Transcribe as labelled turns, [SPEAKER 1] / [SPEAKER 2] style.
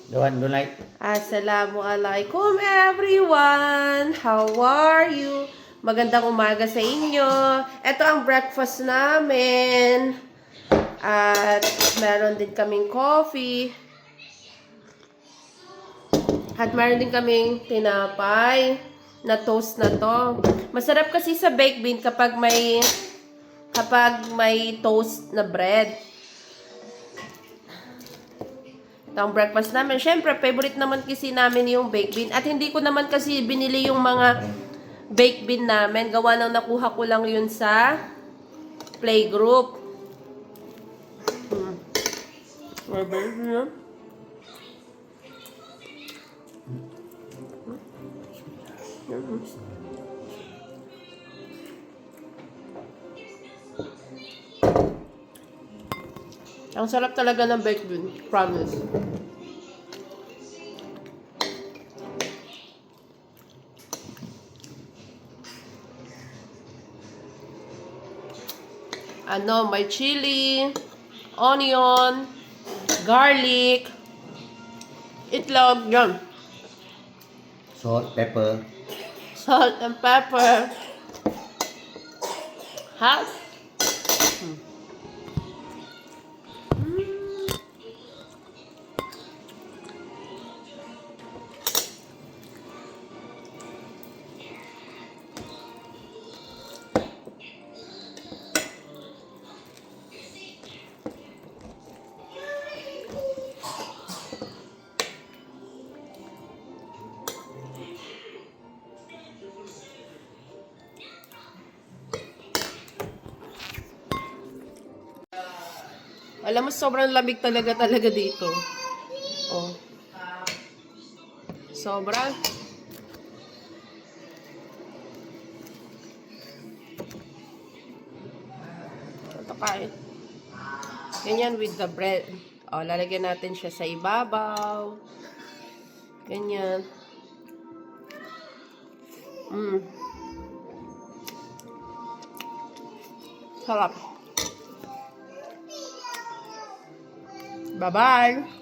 [SPEAKER 1] Doon, like.
[SPEAKER 2] Assalamualaikum everyone! How are you? Magandang umaga sa inyo. Ito ang breakfast namin. At meron din kaming coffee. At meron din kaming tinapay na toast na to. Masarap kasi sa baked bean kapag may toast na bread. Ito ang breakfast namin. Siyempre, favorite naman kasi namin yung baked bean. At hindi ko naman kasi binili yung mga baked bean namin. Gawa nang nakuha ko lang yun sa playgroup. Ang sarap talaga ng baked bean. Promise. May chili, onion, garlic, itlog, yun.
[SPEAKER 1] Salt, pepper.
[SPEAKER 2] Salt and pepper. Hot. Alam mo, sobrang lamig talaga dito. Oh. Sobra. Ito kain. Ganyan with the bread. Oh, lalagyan natin siya sa ibabaw. Ganyan. Sarap. Bye-bye.